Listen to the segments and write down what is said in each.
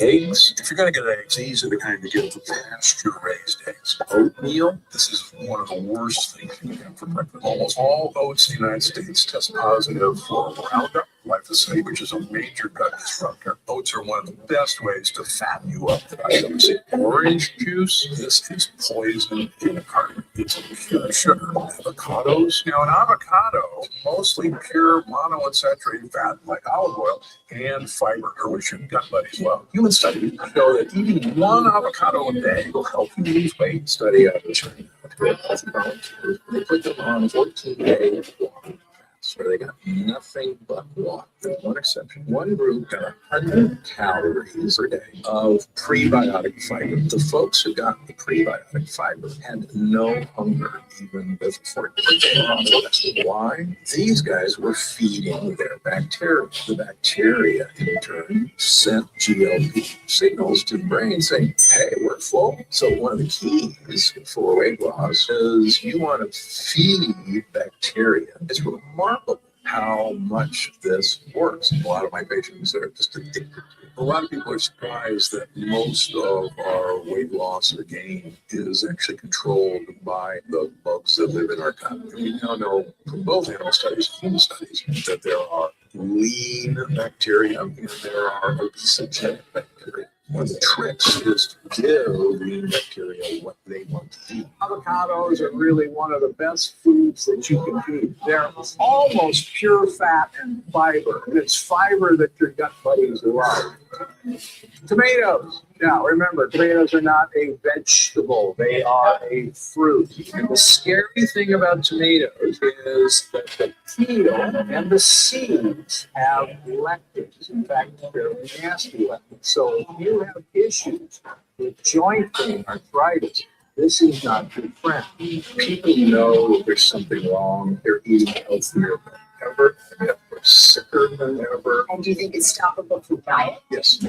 Eggs, if you're going to get eggs, these are the kind to get the pasture-raised eggs. Oatmeal, this is one of the worst things you can have for breakfast. Almost all oats in the United States test positive for Roundup, glyphosate, which is a major gut disruptor. Oats are one of the best ways to fatten you up that I've ever seen. Orange juice, this is poison in a carton. It's pure sugar. Avocados, now an avocado, mostly pure monounsaturated fat like olive oil and fiber, which your gut buddies love. Human studies show that eating one avocado a day will help you lose weight. Study out of China. They put them on 14-day walking fast, where they got nothing but water. With one exception. One group got 100 calories per day of prebiotic fiber. The folks who got the prebiotic fiber had no hunger even before day. Why? These guys were feeding their bacteria. The bacteria, in turn, sent GLP signals to the brain saying, hey, we're full. So one of the keys for weight loss is you want to feed bacteria. It's remarkable how much this works. A lot of my patients are just addicted to it. A lot of people are surprised that most of our weight loss or gain is actually controlled by the bugs that live in our gut. And we now know from both animal studies and human studies that there are lean bacteria and there are obesogenic bacteria. One of the tricks is to give lean bacteria what they want to eat. Avocados are really one of the best foods that you can eat. They're almost pure fat and fiber, and it's fiber that your gut buddies love. Tomatoes. Now, remember, tomatoes are not a vegetable. They are a fruit. And the scary thing about tomatoes is that the peel and the seeds have lectins. In fact, they're nasty lectins. So if you have issues with joint pain, arthritis, this is not your friend. People know there's something wrong. They're eating healthier than ever. They're sicker than ever. And do you think it's stoppable through diet? Yes.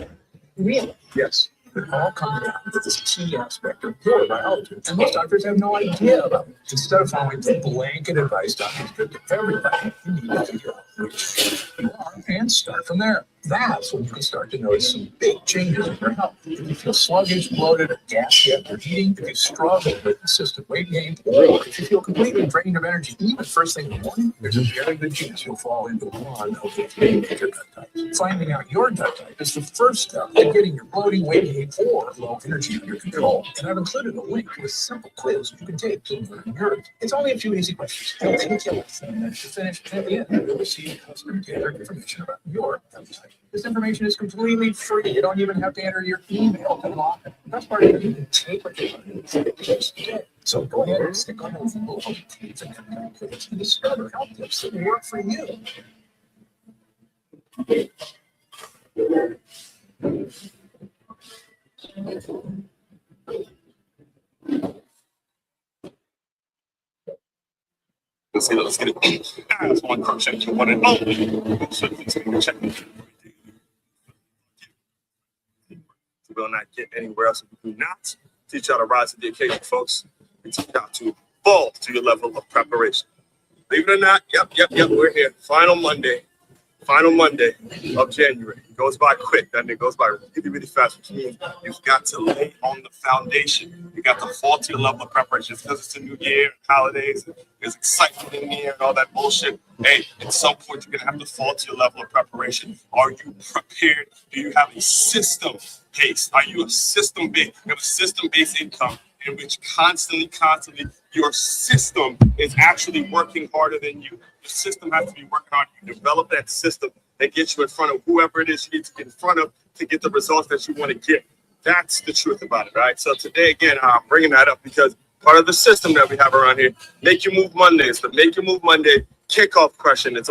Really? Yes. It all comes down to this key aspect of your biology. And most doctors have no idea about it. Instead of following the blanket advice doctors give to everybody, you need to figure out which you are and start from there. That's when you can start to notice some big changes in your health. If you feel sluggish, bloated, or gassy after eating, if you struggle with consistent weight gain, or if you feel completely drained of energy, even first thing in the morning, there's a very good chance you'll fall into one of the three major gut types. Finding out your gut type is the first step in getting your bloating, weight gain, or low energy under control. And I've included a link to a simple quiz you can take to learn yours. It's only a few easy questions. It'll take you less than a minute to finish, and at the end, you'll receive custom tailored information about your gut type. This information is completely free. You don't even have to enter your email to log in. That's part of it. You can take what you want. So go ahead and stick on those little tips and discover health tips that work for you. Let's get it. That's one question you want to know. So check it. You will not get anywhere else if you do not teach you how to rise to the occasion, folks. We teach you how to fall to your level of preparation. Believe it or not, yep, we're here. Final Monday of January. It goes by quick, and it goes by really, really fast, which means you've got to lay on the foundation. You got to fall to your level of preparation. It's because it's a new year, holidays, there's excitement in the air and all that bullshit. Hey, at some point, you're going to have to fall to your level of preparation. Are you prepared? Do you have a system base? Are you a system base? You have a system-based income in which constantly, your system is actually working harder than you. The system has to be working hard. You develop that system that gets you in front of whoever it is you need to get in front of to get the results that you want to get. That's the truth about it, right? So today, again, I'm bringing that up because part of the system that we have around here, Make You Move Mondays, the Make You Move Monday kickoff question. It's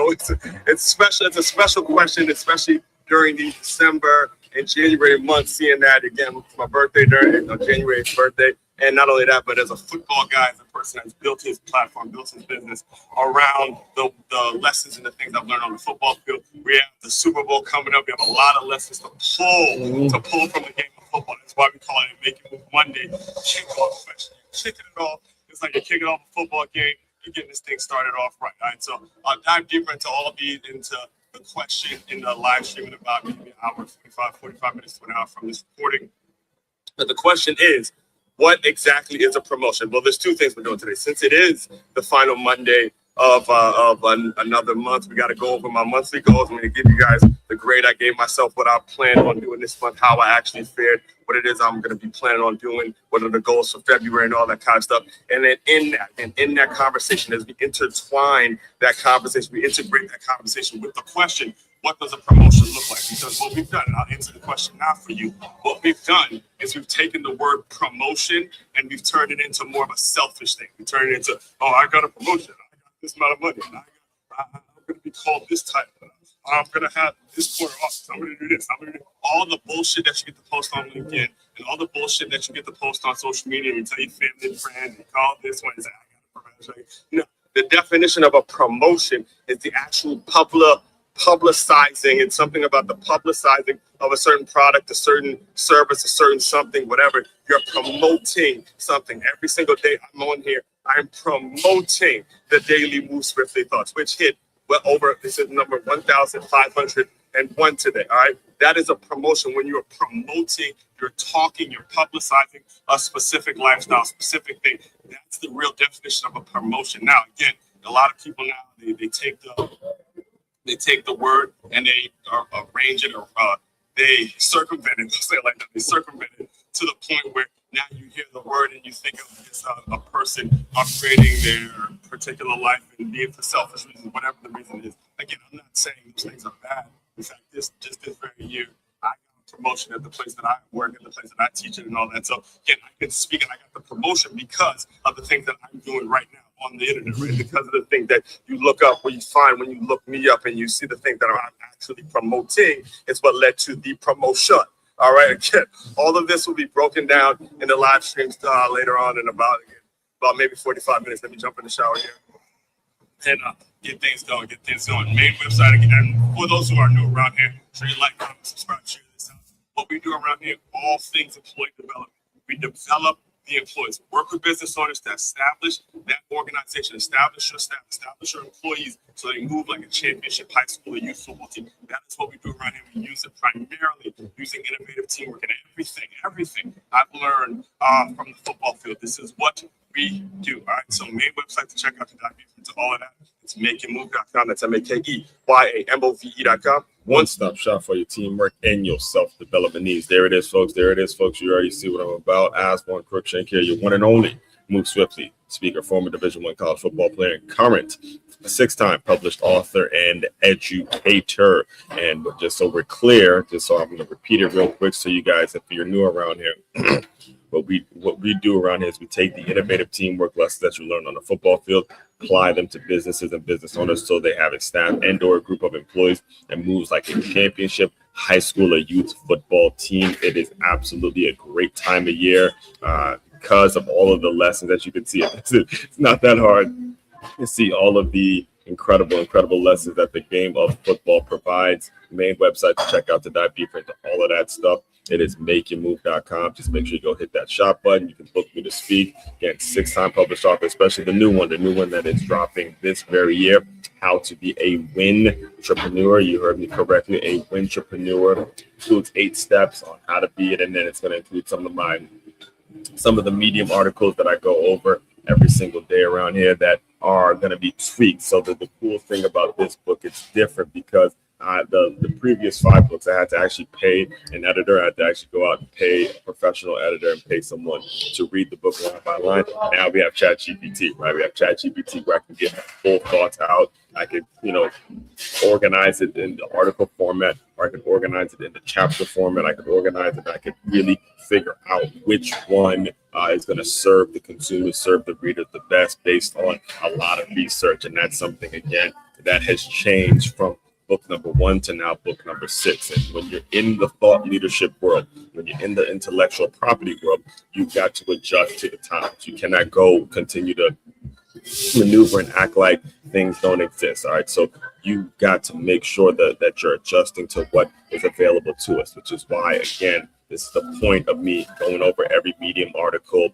special. It's a special question, especially during the December and January months, seeing that, again, it's my birthday during January 8th birthday. And not only that, but as a football guy, as a person that's built his platform, built his business around the lessons and the things I've learned on the football field. We have the Super Bowl coming up. We have a lot of lessons to pull from the game of football. That's why we call it a Make You Move Monday kickoff question. You're kicking it off. It's like you're kicking off a football game. You're getting this thing started off right. All right, so I'll dive deeper into all of these, into the question in the live streaming about maybe hour, 45 minutes to an hour from this recording. But the question is, what exactly is a promotion? Well, there's two things we're doing today. Since it is the final Monday of another month, we got to go over my monthly goals. I'm going to give you guys the grade I gave myself, what I plan on doing this month, how I actually fared, what it is I'm going to be planning on doing, what are the goals for February and all that kind of stuff. And then in that conversation, as we intertwine that conversation, we integrate that conversation with the question, what does a promotion look like? Because what we've done, and I'll answer the question now for you, what we've done is we've taken the word promotion and we've turned it into more of a selfish thing. We turn it into, oh, I got a promotion. I got this amount of money. I'm going to be called this title. I'm going to have this quarter office. I'm going to do this. I'm going to do all the bullshit that you get to post on LinkedIn and all the bullshit that you get to post on social media and tell your family and friends and call this one. I got a promotion. You know, the definition of a promotion is the actual publicizing. It's something about the publicizing of a certain product, a certain service, a certain something, whatever. You're promoting something. Every single day I'm on here, I'm promoting the daily Move Swiftly Thoughts, which hit well over, this is number 1,501 today. All right. That is a promotion. When you're promoting, you're talking, you're publicizing a specific lifestyle, specific thing. That's the real definition of a promotion. Now, again, a lot of people now, they take the word and they arrange it, or they circumvent it. Let's say it like that. They circumvent it to the point where now you hear the word and you think of this a person upgrading their particular life and being for selfish reasons, whatever the reason is. Again, I'm not saying those things are bad. In fact, this very year, I got a promotion at the place that I work, at the place that I teach it and all that. So again, I can speak and I got the promotion because of the things that I'm doing right now on the internet, right? Because of the things that you look up, what you find when you look me up and you see the things that I'm actually promoting is what led to the promotion. All right, again, all of this will be broken down in the live streams later on in about maybe 45 minutes. Let me jump in the shower here and get things going. Main website again. And for those who are new around here, sure you like, comment, subscribe, share this out. What we do around here, all things employee development. We develop the employees, work with business owners to establish that organization, establish your staff, establish your employees so they move like a championship high school or youth football team. That is what we do around here. We use it primarily using innovative teamwork and everything I've learned from the football field. This is what we do. All right. So main website to check out to dive into all of that. It's makeitmove.com. That's MakeYamove.com. One-stop shop for your teamwork and your self-development needs. There it is, folks. You already see what I'm about. Osborne Crookshank here, your one and only Move Swiftly speaker, former Division I college football player, and current 6-time published author and educator. And just so we're clear, I'm going to repeat it real quick so you guys, if you're new around here, what we do around here is we take the innovative teamwork lessons that you learn on the football field, apply them to businesses and business owners so they have a staff and or a group of employees and moves like a championship high school or youth football team. It is absolutely a great time of year because of all of the lessons that you can see. It's not that hard to see all of the incredible lessons that the game of football provides. Main website to check out to dive deeper into all of that stuff. It is makeyourmove.com. Just make sure you go hit that shop button. You can book me to speak. Again, 6-time published author, especially the new one that is dropping this very year. How to be a win-entrepreneur. You heard me correctly. A win-entrepreneur includes 8 steps on how to be it, and then it's going to include some of the Medium articles that I go over every single day around here that are going to be tweaked. So that the cool thing about this book, it's different because the previous 5 books, I had to actually pay an editor. I had to actually go out and pay a professional editor and pay someone to read the book line by line. Now we have ChatGPT, right? We have ChatGPT where I can get my full thoughts out. I could, organize it in the article format, or I could organize it in the chapter format. I could organize it. I could really figure out which one is going to serve the consumer, serve the reader the best based on a lot of research. And that's something, again, that has changed from book number 1 to now book number 6. And when you're in the thought leadership world, when you're in the intellectual property world, you've got to adjust to the times. You cannot continue to maneuver and act like things don't exist. All right. So you've got to make sure that you're adjusting to what is available to us, which is why, again, This is the point of me going over every Medium article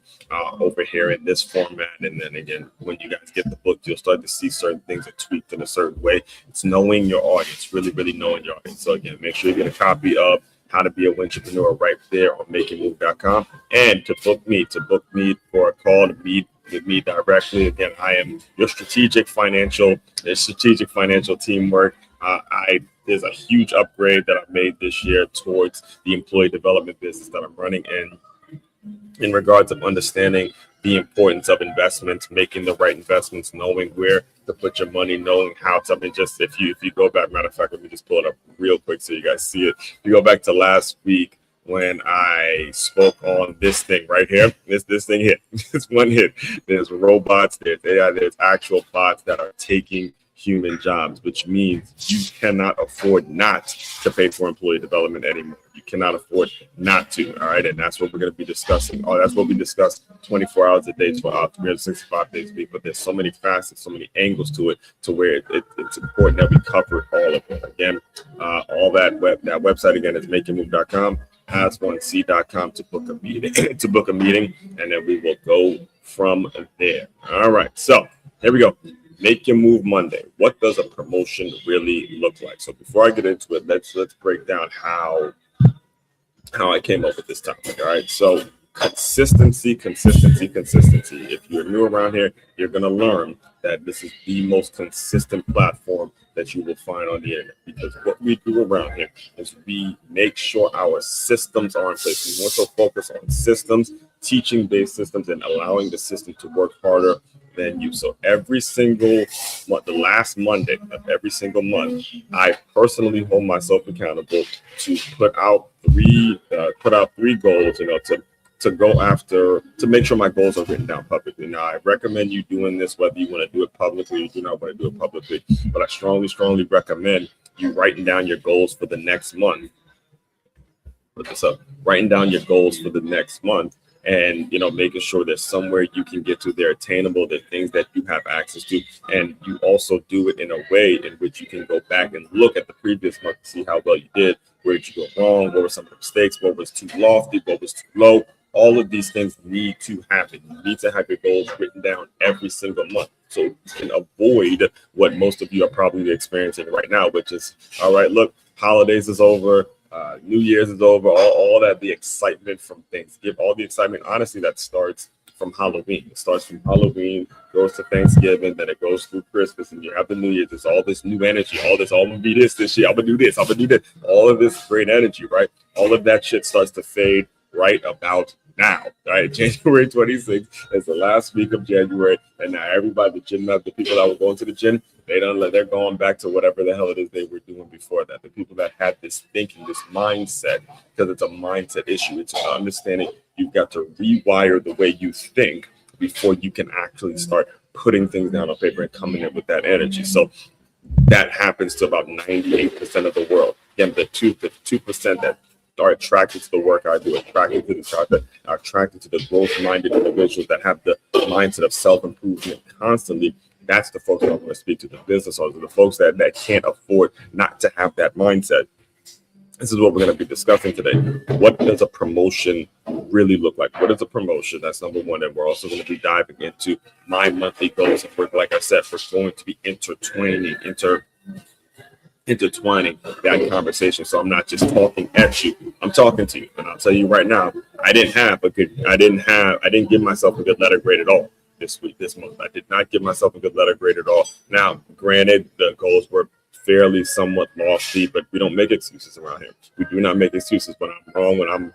over here in this format. And then again, when you guys get the book, you'll start to see certain things are tweaked in a certain way. It's knowing your audience, really, really knowing your audience. So again, make sure you get a copy of How to Be a Entrepreneur right there on makingmove.com. And to book me for a call to meet with me directly. Again, I am your strategic financial teamwork. There's a huge upgrade that I made this year towards the employee development business that I'm running in regards of understanding the importance of investments, making the right investments, knowing where to put your money, knowing how to. I mean, just if you go back, matter of fact, let me just pull it up real quick so you guys see it. If you go back to last week when I spoke on this thing right here, this thing hit. This one hit. There's robots, there's AI, there's actual bots that are taking human jobs, which means you cannot afford not to pay for employee development anymore. You cannot afford not to. All right. And that's what we're going to be discussing. That's what we discuss 24 hours a day, 365 days a week. But there's so many facets, so many angles to it, to where it's important that we cover all of it. Again, all that website again is makingmove.com, as1c.com to book a meeting, and then we will go from there. All right. So here we go. Make Your Move Monday. What does a promotion really look like? So before I get into it, let's break down how I came up with this topic. All right. So consistency. If you're new around here, you're going to learn that this is the most consistent platform that you will find on the internet, because what we do around here is we make sure our systems are in place. We want to focus on systems, teaching-based systems, and allowing the system to work harder than you. So every single month, the last Monday of every single month, I personally hold myself accountable to put out three goals, to go after, to make sure my goals are written down publicly. Now, I recommend you doing this whether you want to do it publicly or you do not want to do it publicly, but I strongly recommend you writing down your goals for the next month. Put this up, writing down your goals for the next month, and making sure there's somewhere you can get to, they're attainable, they're things that you have access to, and you also do it in a way in which you can go back and look at the previous month to see how well you did, where did you go wrong, what were some of the mistakes, what was too lofty, what was too low. All of these things need to happen. You need to have your goals written down every single month, so you can avoid what most of you are probably experiencing right now, which is, all right, look, holidays is over, New Year's is over, all that, the excitement from Thanksgiving, all the excitement, honestly, that starts from Halloween. It starts from Halloween, goes to Thanksgiving, then it goes through Christmas, and you have the New Year's. There's all this new energy, all this, I'm gonna be this year, I'm gonna do this, I'm gonna do that. All of this great energy, right? All of that shit starts to fade right about now, right? January 26th is the last week of January, and now everybody, the people that were going to the gym, they're going back to whatever the hell it is they were doing before that. The people that had this thinking, this mindset, because it's a mindset issue. It's an understanding. You've got to rewire the way you think before you can actually start putting things down on paper and coming in with that energy. So that happens to about 98% of the world. Again, the 2% that are attracted to the work I do, attracted to the content, are attracted to the growth-minded individuals that have the mindset of self-improvement constantly. That's the folks that I'm going to speak to, the business owners, the folks that can't afford not to have that mindset. This is what we're going to be discussing today. What does a promotion really look like? What is a promotion? That's number one. And we're also going to be diving into my monthly goals. And like I said, we're going to be intertwining that conversation. So I'm not just talking at you, I'm talking to you. And I'll tell you right now, I didn't give myself a good letter grade at all this month. I did not give myself a good letter grade at all. Now, granted, the goals were fairly somewhat lofty, but we don't make excuses around here. We do not make excuses when I'm wrong, when I'm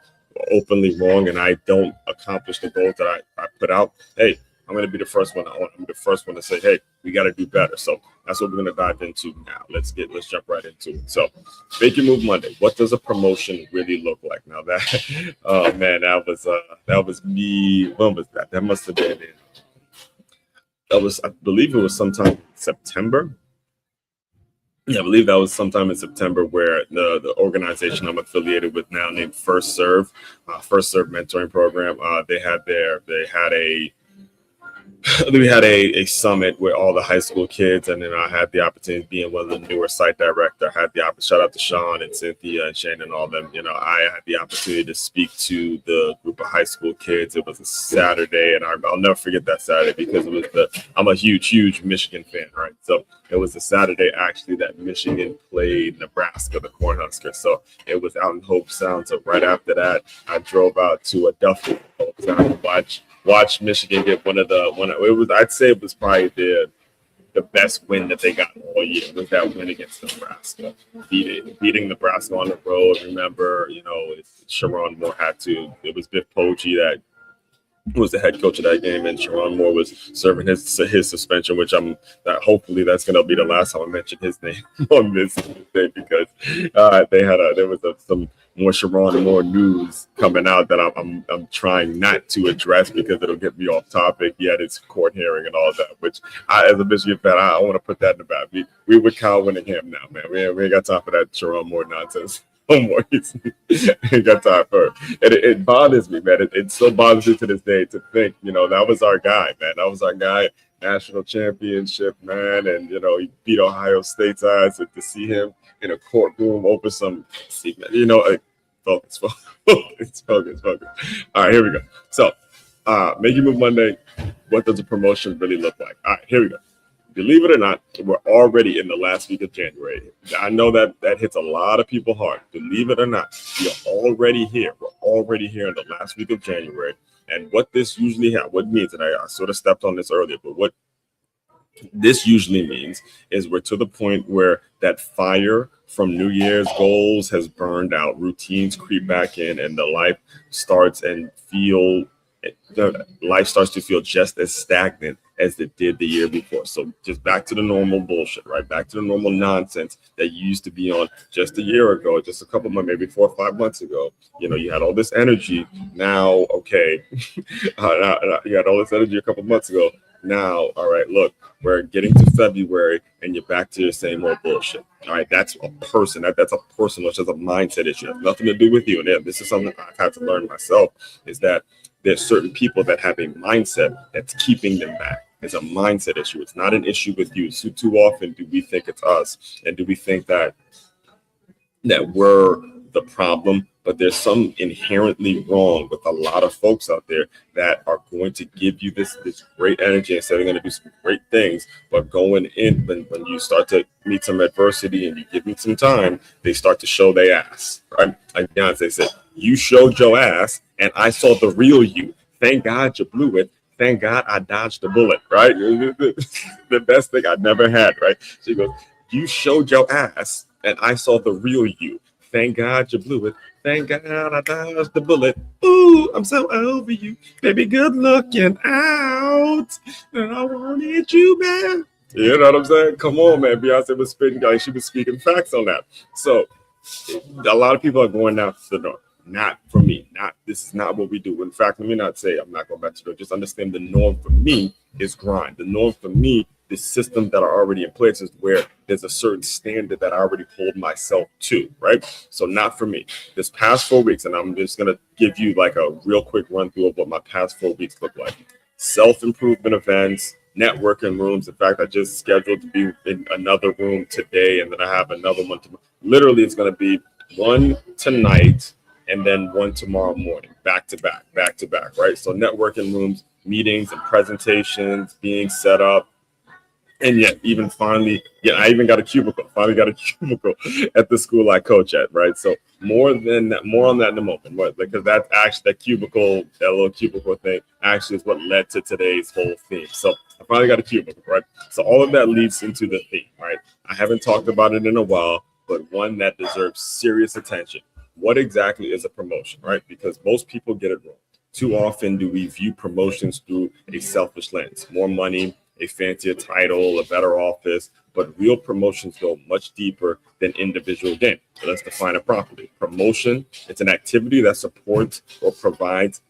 openly wrong and I don't accomplish the goals that I put out. Hey, I'm going to be the first one. I'm the first one to say, hey, we got to do better. So that's what we're going to dive into now. Let's jump right into it. So Make Your Move Monday. What does a promotion really look like? Now that, oh man, that was me. When was that? That must have been I believe it was sometime in September. Yeah, I believe that was sometime in September, where the organization I'm affiliated with now, named First Serve Mentoring Program, they had we had a summit with all the high school kids, and then I had the opportunity of being one of the newer site director. I had the shout out to Sean and Cynthia and Shane and all them. I had the opportunity to speak to the group of high school kids. It was a Saturday, and I'll never forget that Saturday because it was I'm a huge Michigan fan, right? So it was the Saturday actually that Michigan played Nebraska, the Cornhuskers. So it was out in Hope Sound. So right after that, I drove out to a Duffy Hope Sound to watch Michigan get I'd say it was probably the best win that they got all year was that win against Nebraska, beating Nebraska on the road. Remember, Sharon Moore it was Biff Poggi that was the head coach of that game, and Sharon Moore was serving his suspension, which hopefully that's going to be the last time I mention his name on this day, because there was some more Sharon Moore news coming out that I'm trying not to address because it'll get me off topic. He had his court hearing and all that, which as a Michigan fan, I want to put that in the back. We with Kyle Winningham now, man. We ain't got time for that Sharon Moore nonsense. Ain't got time for it. It bothers me, man. It still bothers me to this day to think, that was our guy, man. That was our guy, national championship, man. And, he beat Ohio State's ass. And to see him in a courtroom over some, focus. All right, here we go. So, Make Your Move Monday. What does a promotion really look like? All right, here we go. Believe it or not, we're already in the last week of January. I know that hits a lot of people hard. Believe it or not, we're already here. We're already here in the last week of January. And what this usually means, and I sort of stepped on this earlier, but what this usually means is we're to the point where that fire from New Year's goals has burned out, routines creep back in, and life starts to feel just as stagnant as it did the year before. So just back to the normal bullshit, right? Back to the normal nonsense that you used to be on just a year ago, just a couple months, maybe 4 or 5 months ago. You had all this energy. Now, okay, you had all this energy a couple months ago. Now, all right, look, we're getting to February and you're back to your same old bullshit. All right, that's a person. That's a personal, that's a mindset issue. It has nothing to do with you. And this is something I've had to learn myself, is that there's certain people that have a mindset that's keeping them back. It's a mindset issue. It's not an issue with you. So too often do we think it's us, and do we think that we're the problem, but there's some inherently wrong with a lot of folks out there that are going to give you this great energy and say they're going to do some great things, but going in when you start to meet some adversity and you give them some time, they start to show their ass, right? Like Beyonce said, you showed your ass and I saw the real you. Thank God you blew it. Thank God I dodged the bullet, right? The best thing I never had, right? She goes, you showed your ass and I saw the real you. Thank God you blew it. Thank God I dodged the bullet. Ooh, I'm so over you. Baby, good looking out. And I wanted you back. You know what I'm saying? Come on, man. Beyonce was spitting, like she was speaking facts on that. So a lot of people are going down to the north. Not for me. This is not what we do. In fact, let me not say I'm not going back to the. Just understand the norm for me is grind. The norm for me, the systems that are already in place, is where there's a certain standard that I already hold myself to, right? So not for me. This past 4 weeks, and I'm just going to give you like a real quick run through of what my past 4 weeks look like. Self-improvement events, networking rooms. In fact, I just scheduled to be in another room today, and then I have another one tomorrow. Literally, it's going to be one tonight and then one tomorrow morning, back to back, right? So networking rooms, meetings and presentations being set up. And yet, even finally, I even got a cubicle. Finally got a cubicle at the school I coach at, right? So more on that in a moment, right? Because that's actually that little cubicle thing actually is what led to today's whole theme. So I finally got a cubicle, right? So all of that leads into the theme, right? I haven't talked about it in a while, but one that deserves serious attention. What exactly is a promotion, right? Because most people get it wrong. Too often do we view promotions through a selfish lens. More money, a fancier title, a better office, but real promotions go much deeper than individual gain. So let's define it properly. Promotion, it's an activity that supports or provides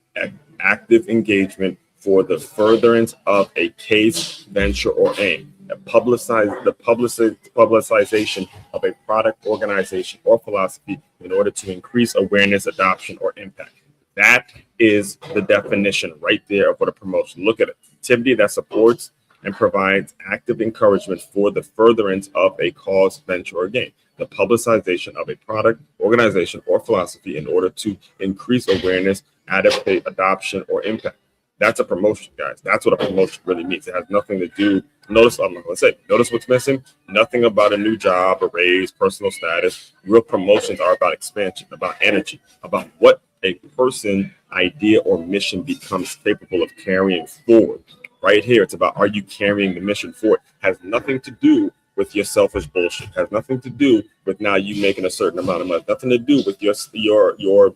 active engagement for the furtherance of a case, venture, or aim. The publicization of a product, organization, or philosophy in order to increase awareness, adoption, or impact. That is the definition right there of what a promotion. Look at it. activity that supports and provides active encouragement for the furtherance of a cause, venture, or gain. The publicization of a product, organization, or philosophy in order to increase awareness, adoption, or impact. That's a promotion, guys. That's what a promotion really means. It has nothing to do. Notice what's missing. Nothing about a new job, a raise, personal status. Real promotions are about expansion, about energy, about what a person, idea, or mission becomes capable of carrying forward. Right here, it's about, are you carrying the mission forward? Has nothing to do with your selfish bullshit. Has nothing to do with now you making a certain amount of money. Nothing to do with your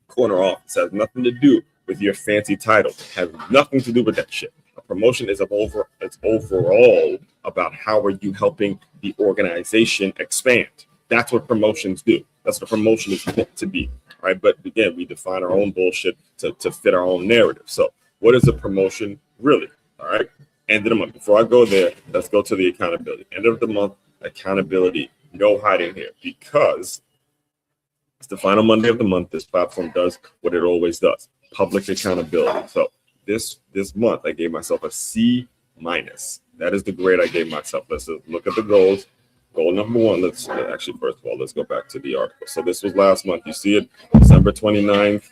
corner office. Has nothing to do with your fancy title. Has nothing to do with that shit. A promotion is it's overall about how are you helping the organization expand. That's what promotions do. That's what a promotion is meant to be. Right. But again, we define our own bullshit to fit our own narrative. So what is a promotion really? All right. End of the month. Before I go there, let's go to the accountability. End of the month, accountability. No hiding here, because it's the final Monday of the month. This platform does what it always does: public accountability. So this month, I gave myself a C-. That is the grade I gave myself. Let's look at the goals. Goal number one. First of all, let's go back to the article. So this was last month. You see it, December 29th.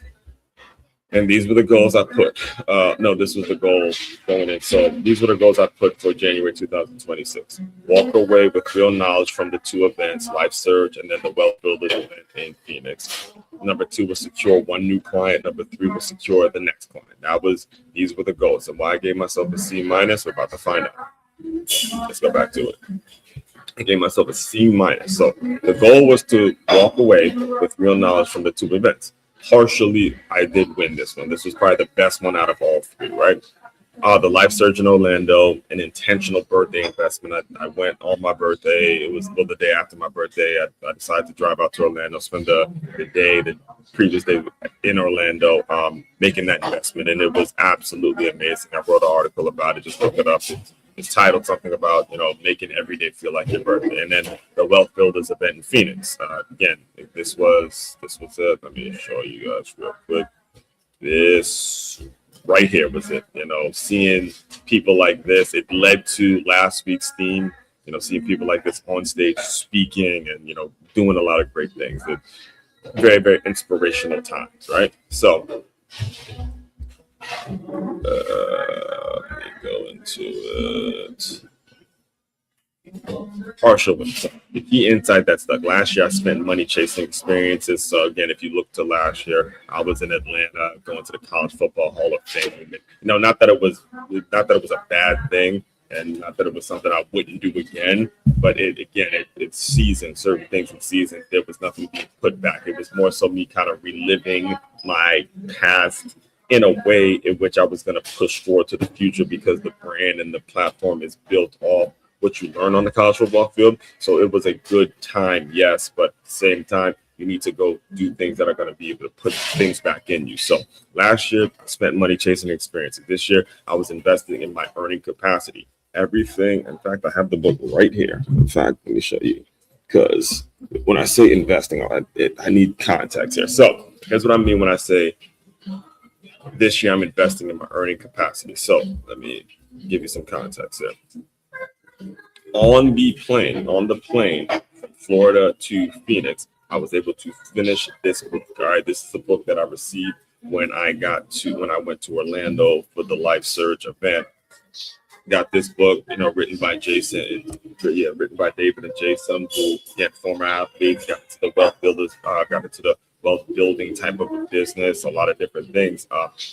And these were the goals I put. This was the goal going in. So these were the goals I put for January 2026. Walk away with real knowledge from the two events, Life Surge and then the Wealth Builders event in Phoenix. Number 2 was secure one new client. Number 3 was secure the next client. These were the goals. And why I gave myself a C-. We're about to find out. Let's go back to it. I gave myself a C-. So the goal was to walk away with real knowledge from the two events. Partially, I did win this one. This was probably the best one out of all 3, right? The Life Surge in Orlando, an intentional birthday investment. I went on my birthday. It was the day after my birthday. I decided to drive out to Orlando, spend the previous day in Orlando, making that investment. And it was absolutely amazing. I wrote an article about it. Just look it up. It's titled something about, making every day feel like your birthday. And then the Wealth Builders event in Phoenix. Again, this was it. Let me show you guys real quick. This right here was it. Seeing people like this, it led to last week's theme. Seeing people like this on stage speaking and, doing a lot of great things. It's very, very inspirational times, right? So let me go into it. Partial wins. The key insight that stuck. Last year, I spent money chasing experiences. So again, if you look to last year, I was in Atlanta going to the College Football Hall of Fame. Not that it was a bad thing, and not that it was something I wouldn't do again. But it's seasoned. Certain things in season, there was nothing being put back. It was more so me kind of reliving my past in a way in which I was going to push forward to the future, because the brand and the platform is built off what you learn on the college football field. So it was a good time, yes, but at the same time, you need to go do things that are going to be able to put things back in you. So last year, I spent money chasing experiences. This year, I was investing in my earning capacity. Everything. In fact, I have the book right here. In fact, let me show you, because when I say investing, I need context here. So here's what I mean when I say this year I'm investing in my earning capacity. So let me give you some context here. On the plane from Florida to Phoenix, I was able to finish this book. All right, this is a book that I received when I went to Orlando for the Life Surge event. Got this book, written by written by David and Jason, who former athletes, got into the wealth builders, got into the wealth building type of a business, a lot of different things.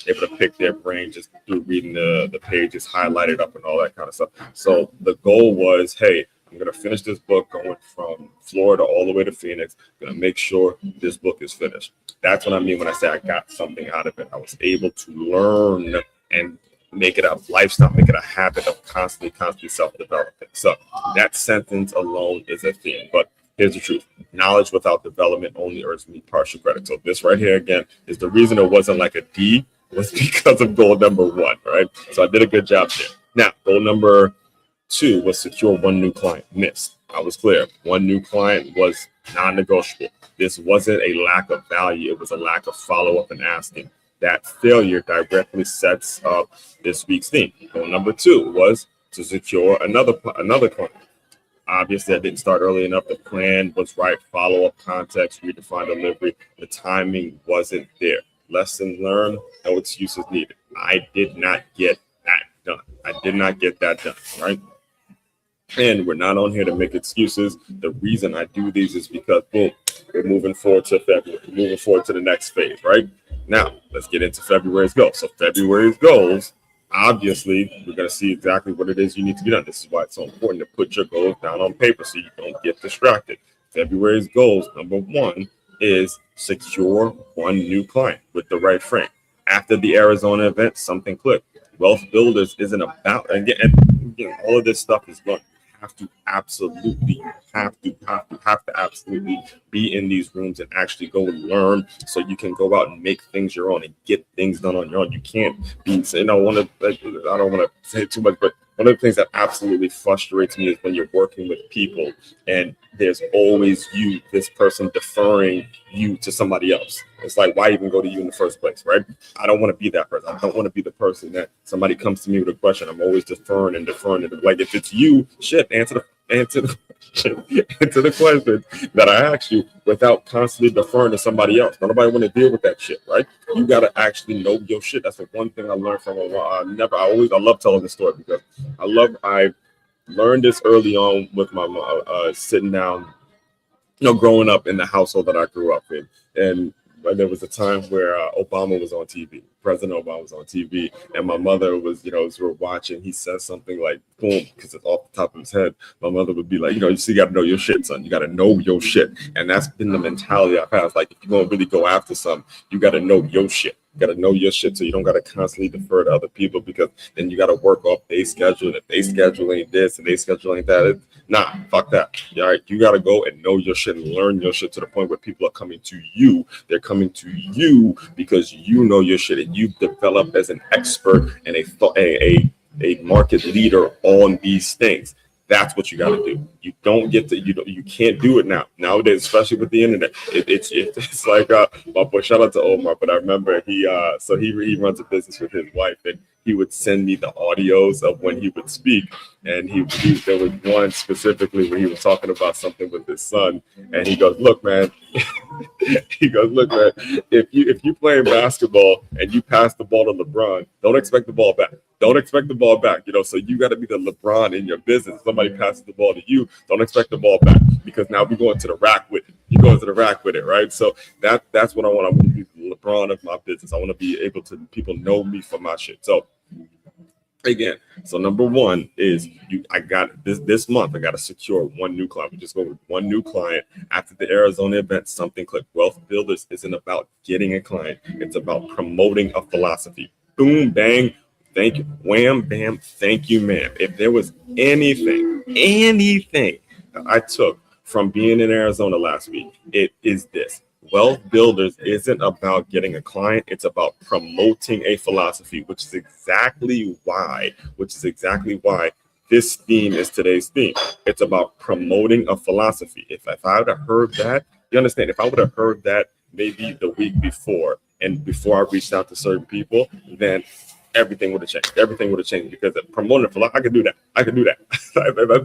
Able to pick their brain just through reading the pages, highlighted up and all that kind of stuff. So the goal was, hey, I'm going to finish this book going from Florida all the way to Phoenix. I'm going to make sure this book is finished. That's what I mean when I say I got something out of it. I was able to learn and make it a lifestyle, make it a habit of constantly self-development. So that sentence alone is a theme. But here's the truth. Knowledge without development only earns me partial credit. So this right here, again, is the reason it wasn't like a D, was because of goal number 1, right? So I did a good job there. Now, goal number 2 was secure one new client. Missed. I was clear. One new client was non-negotiable. This wasn't a lack of value. It was a lack of follow-up and asking. that failure directly sets up this week's theme. Goal number 2 was to secure another client. Obviously, I didn't start early enough. The plan was right. Follow-up, context, redefine delivery. The timing wasn't there. Lesson learned, no excuses needed. I did not get that done. I did not get that done, right? And we're not on here to make excuses. The reason I do these is because, boom, we're moving forward to February, moving forward to the next phase, right? Now, let's get into February's goals. So February's goals, obviously, we're going to see exactly what it is you need to get done. This is why it's so important to put your goals down on paper so you don't get distracted. February's goals, number 1, is secure one new client with the right frame. After the Arizona event, something clicked. Wealth Builders isn't about, and again, all of this stuff is going. Have to absolutely be in these rooms and actually go and learn so you can go out and make things your own and get things done on your own. You can't be, I don't want to say too much, but one of the things that absolutely frustrates me is when you're working with people and there's always this person deferring you to somebody else. It's like, why even go to you in the first place, right? I don't want to be that person. I don't want to be the person that somebody comes to me with a question. I'm always deferring. Like, if it's you, shit, answer the question that I asked you without constantly deferring to somebody else. Nobody want to deal with that shit, right? You got to actually know your shit. That's the one thing I learned from I love telling this story because I learned this early on with my mom, sitting down, growing up in the household that I grew up in. And there was a time where Obama was on TV. President Obama was on TV, and my mother was, as we were watching, he says something like, boom, because it's off the top of his head. My mother would be like, you still got to know your shit, son. You got to know your shit. And that's been the mentality I've had. It's like, if you're going to really go after something, you got to know your shit. You got to know your shit so you don't got to constantly defer to other people because then you got to work off their schedule. And if they schedule ain't this and they schedule ain't that, nah, fuck that. All right, you got to go and know your shit and learn your shit to the point where people are coming to you. They're coming to you because you know your shit and you've developed as an expert and a market leader on these things. That's what you got to do. You don't get to, you can't do it nowadays, especially with the internet. It's like my boy, shout out to Omar, but I remember he runs a business with his wife, and he would send me the audios of when he would speak. And there was one specifically where he was talking about something with his son, and he goes, look, man, if you playing basketball and you pass the ball to LeBron, don't expect the ball back. So you got to be the LeBron in your business. Somebody passes the ball to you, don't expect the ball back because now we're going to the rack with it. You're going to the rack with it, right? So that's what I want. I want to be the LeBron of my business. I want to be able to people know me for my shit. So again, so number 1 is I got this month. I got to secure one new client. We just go with one new client after the Arizona event. Something clicked. Wealth Builders isn't about getting a client. It's about promoting a philosophy. Boom, bang. Thank you. Wham, bam. Thank you, ma'am. If there was anything that I took from being in Arizona last week, it is this. Wealth Builders isn't about getting a client. It's about promoting a philosophy, which is exactly why this theme is today's theme. It's about promoting a philosophy. If I would have heard that, you understand, if I would have heard that maybe the week before and before I reached out to certain people, then everything would have changed. Everything would have changed because promoting a philosophy, I could do that.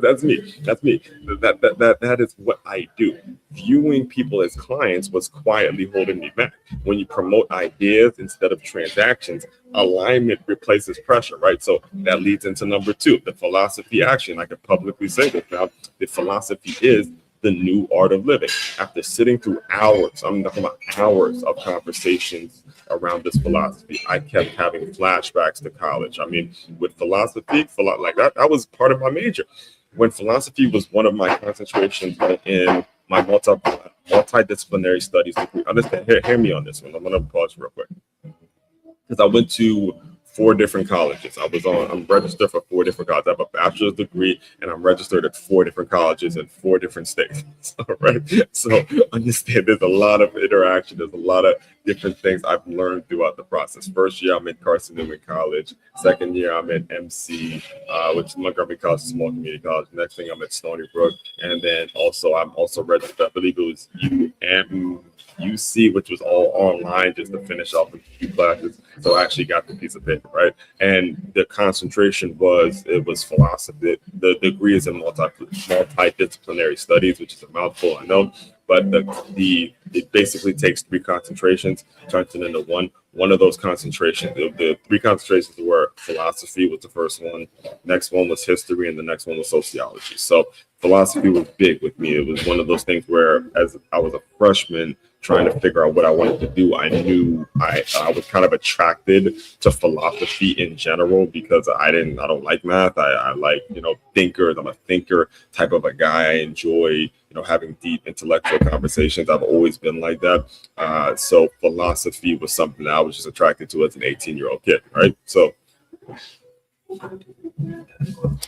That's me. That is what I do. Viewing people as clients was quietly holding me back. When you promote ideas instead of transactions, alignment replaces pressure, right? So that leads into number 2, the philosophy action. I can publicly say this now. The philosophy is the new art of living. After sitting through hours, I'm talking about hours of conversations around this philosophy, I kept having flashbacks to college. I mean, with philosophy, like that was part of my major. When philosophy was one of my concentrations in my multidisciplinary studies degree. Understand? Hear me on this one. I'm going to pause real quick because I went to 4 different colleges. I'm registered for 4 4 different colleges. I have a bachelor's degree, and I'm registered at 4 different colleges in 4 different states. All right. So understand there's a lot of interaction. There's a lot of different things I've learned throughout the process. First year, I'm at Carson Newman College. Second year, I'm at MC, which is Montgomery College, small community college. Next thing, I'm at Stony Brook. And then also, I'm also registered, I believe it was UC, which was all online just to finish off a few classes. So I actually got the piece of paper, right? And the concentration was philosophy. The degree is in multidisciplinary studies, which is a mouthful, I know. But it basically takes 3 concentrations, turns it into one. One of those concentrations, the 3 concentrations were philosophy was the first one, next one was history, and the next one was sociology. So philosophy was big with me. It was one of those things where, as I was a freshman trying to figure out what I wanted to do, I knew I was kind of attracted to philosophy in general because I don't like math. I like, thinkers. I'm a thinker type of a guy. I enjoy, having deep intellectual conversations. I've always been like that. So philosophy was something that I was just attracted to as an 18-year-old kid, right? So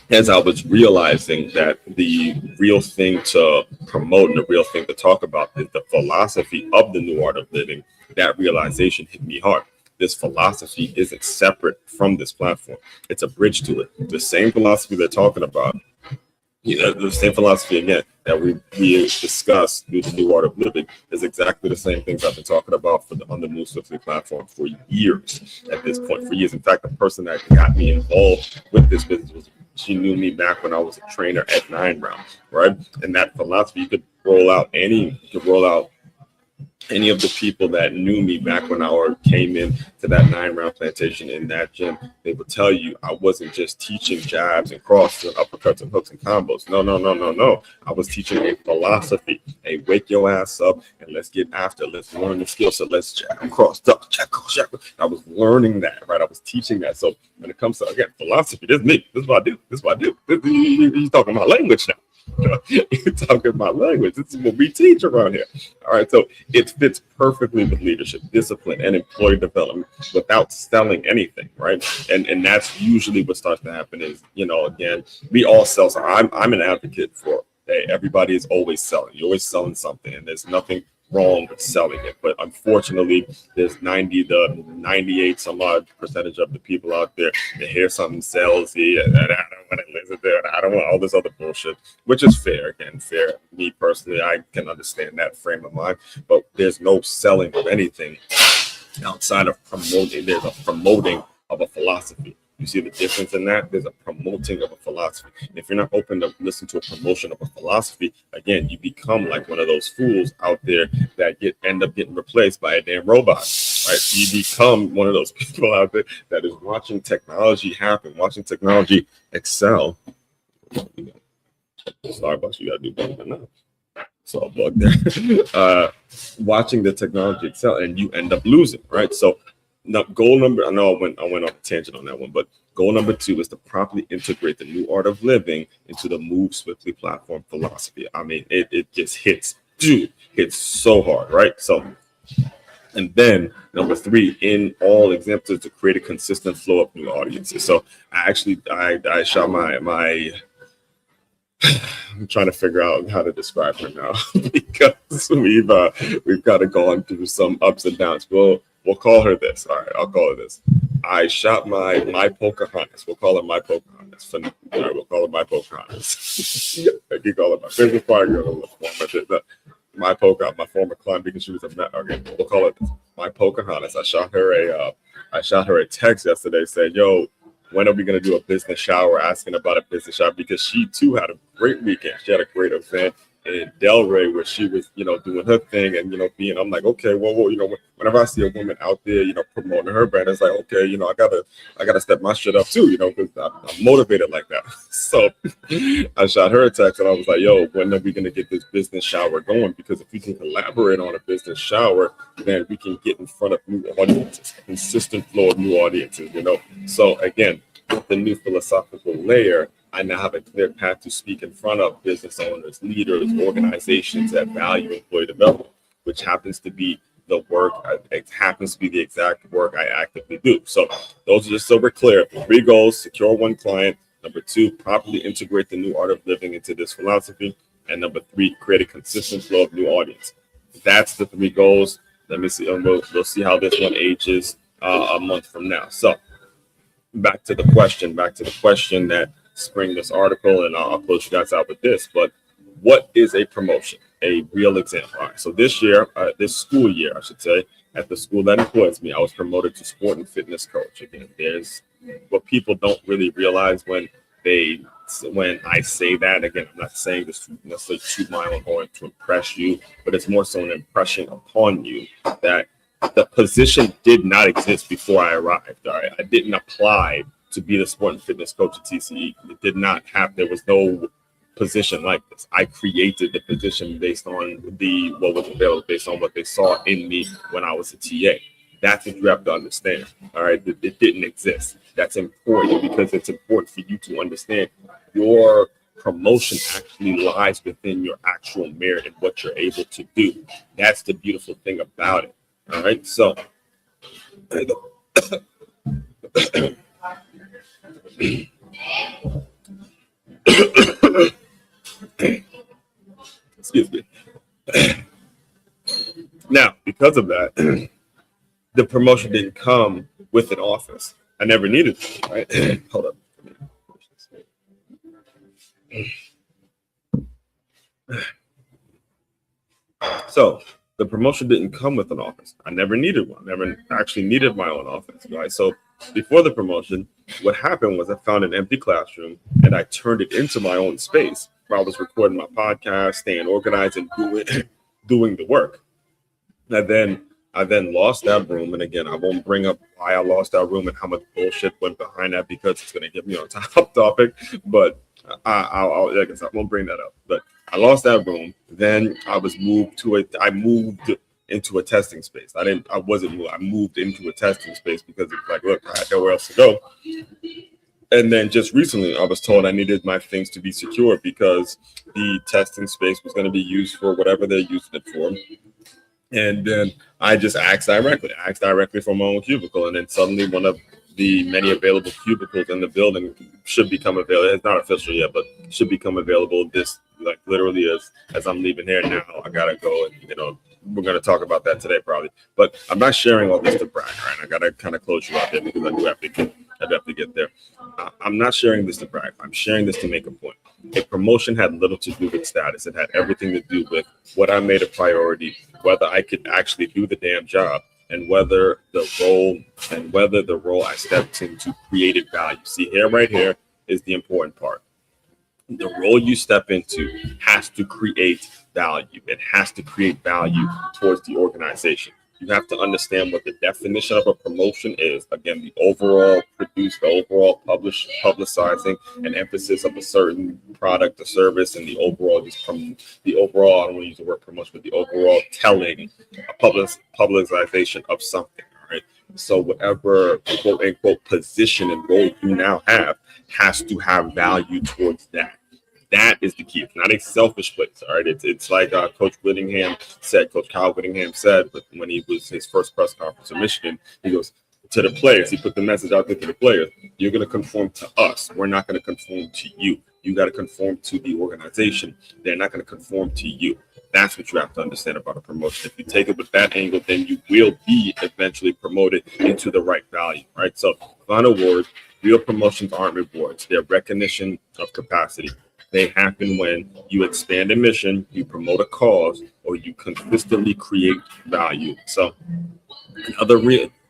as I was realizing that the real thing to promote and the real thing to talk about is the philosophy of the new art of living, that realization hit me hard. This philosophy isn't separate from this platform. It's a bridge to it. The same philosophy they're talking about, the same philosophy again that we discussed through the new art of living is exactly the same things I've been talking about on the Move Swiftly platform for years. At this point, for years. In fact, the person that got me involved with this business she knew me back when I was a trainer at 9 Rounds, right? And that philosophy, you could roll out any of the people that knew me back when I came in to that 9 Round plantation in that gym. They would tell you I wasn't just teaching jabs and crosses and uppercuts and hooks and combos. No. I was teaching a philosophy. Hey, wake your ass up and let's get after it. Let's learn the skill set. Let's jab, cross, duck, check. I was learning that, right? I was teaching that. So when it comes to, again, philosophy, this is me. This is what I do. He's talking my language now. You're talking my language. This is what we teach around here. All right. So it fits perfectly with leadership, discipline, and employee development without selling anything. Right. And that's usually what starts to happen is, again, we all sell. So I'm an advocate for, hey, everybody is always selling. You're always selling something, and there's nothing wrong with selling it. But unfortunately, there's 98 some odd percentage of the people out there that hear something salesy and I don't want to listen to it. I don't want all this other bullshit, which is fair. Again, fair. Me personally, I can understand that frame of mind, but there's no selling of anything outside of promoting. There's a promoting of a philosophy. You see the difference in that? There's a promoting of a philosophy. If you're not open to listen to a promotion of a philosophy, again, you become like one of those fools out there that end up getting replaced by a damn robot, right? You become one of those people out there that is watching technology happen, watching technology excel. Starbucks, you got to do better than that. So I'll bug there. Watching the technology excel, and you end up losing, right? So now, goal number, I know I went on a tangent on that one, but goal number 2 is to properly integrate the new art of living into the Move Swiftly platform philosophy. I mean, it just hits so hard, right? So, and then number 3, in all examples, to create a consistent flow of new audiences. So I shot my I'm trying to figure out how to describe her now because we've kind of gone through some ups and downs. We'll call her this. All right, I'll call her this. I shot my Pocahontas. We'll call her my Pocahontas. All right, we'll call her my Pocahontas. I can call her my business partner. My Pocahontas, my former client, because she was okay. We'll call it my Pocahontas. I shot her a text yesterday saying, "Yo, when are we going to do a business shower?" Asking about a business shower because she too had a great weekend. She had a great event in Delray where she was, doing her thing and, I'm like, okay, well, whenever I see a woman out there, promoting her brand, it's like, okay, I gotta step my shit up too, because I'm motivated like that. So I shot her a text and I was like, yo, when are we going to get this business shower going? Because if we can collaborate on a business shower, then we can get in front of new audiences, consistent flow of new audiences, So again, with the new philosophical layer, I now have a clear path to speak in front of business owners, leaders, organizations that value employee development, which happens to be the work. It happens to be the exact work I actively do. So those are just so we're clear. 3 goals: secure 1 client, Number 2, properly integrate the new art of living into this philosophy. And number 3, create a consistent flow of new audience. That's the 3 goals. Let me see. We'll see how this one ages a month from now. So back to the question that spring this article, and I'll close you guys out with this. But what is a promotion? A real example. All right. So this school year, I should say, at the school that employs me, I was promoted to sport and fitness coach. Again, there's what people don't really realize when I say that. Again, I'm not saying this to necessarily toot my own horn to impress you, but it's more so an impression upon you that the position did not exist before I arrived. All right, I didn't apply to be the sport and fitness coach at TCE. It did not have. There was no position like this. I created the position based on what was available, based on what they saw in me when I was a TA. That's what you have to understand. All right, it didn't exist. That's important because it's important for you to understand your promotion actually lies within your actual merit and what you're able to do. That's the beautiful thing about it. All right, so excuse me. Now, because of that, the promotion didn't come with an office. I never needed it, right? Hold up. So the promotion didn't come with an office. I never needed one. Never actually needed my own office, right? So before the promotion, what happened was I found an empty classroom and I turned it into my own space where I was recording my podcast, staying organized, and doing the work. I then lost that room, and again, I won't bring up why I lost that room and how much bullshit went behind that because it's going to get me on top topic. But I guess I won't bring that up. But I lost that room. Then I moved into a testing space. I moved into a testing space because it's like, look, I had nowhere else to go. And then just recently, I was told I needed my things to be secure because the testing space was going to be used for whatever they're using it for. And then I just asked directly for my own cubicle. And then suddenly one of the many available cubicles in the building should become available. It's not official yet, but should become available literally as I'm leaving here now. I got to go and, we're going to talk about that today probably. But I'm not sharing all this to brag, right? I got to kind of close you out there because I do have to get there. I'm not sharing this to brag. I'm sharing this to make a point. A promotion had little to do with status. It had everything to do with what I made a priority, whether I could actually do the damn job, and whether the role I stepped into created value. See, right here is the important part. The role you step into has to create value. It has to create value towards the organization. You have to understand what the definition of a promotion is. Again, the overall publicizing and emphasis of a certain product or service, and the overall, I don't want to use the word promotion, but the overall telling, publicization of something. All right. So whatever quote unquote position and role you now have has to have value towards that. That is the key. It's not a selfish place. All right. It's like Coach Kyle Whittingham said, but when he was his first press conference in Michigan, he goes to the players. He put the message out there to the players. You're going to conform to us. We're not going to conform to you. You got to conform to the organization. They're not going to conform to you. That's what you have to understand about a promotion. If you take it with that angle, then you will be eventually promoted into the right value. Right. So final word, real promotions aren't rewards. They're recognition of capacity. They happen when you expand a mission, you promote a cause, or you consistently create value. So,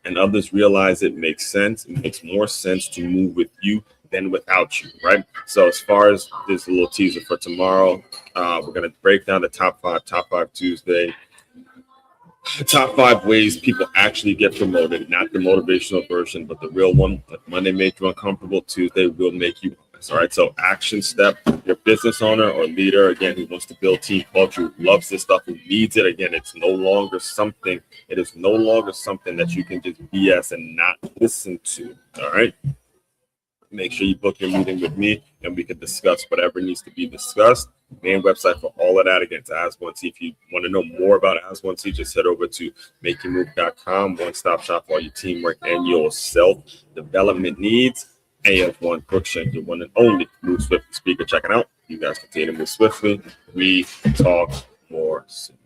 and others realize it makes sense. It makes more sense to move with you than without you, right? So, as far as this little teaser for tomorrow, we're going to break down the top five Tuesday. Top 5 ways people actually get promoted, not the motivational version, but the real one. Like Monday made you uncomfortable, Tuesday will make you. All right, so action step, your business owner or leader, again, who wants to build team culture, who loves this stuff, who needs it. Again, it is no longer something that you can just BS and not listen to. All right. Make sure you book your meeting with me and we can discuss whatever needs to be discussed. Main website for all of that, again, to As1C. If you want to know more about As1C, just head over to makeyourmove.com. One-stop shop for all your teamwork and your self-development needs. AF1 Crookshank, your one and only Move Swiftly speaker. Checking out. You guys continue to move swiftly. We talk more soon.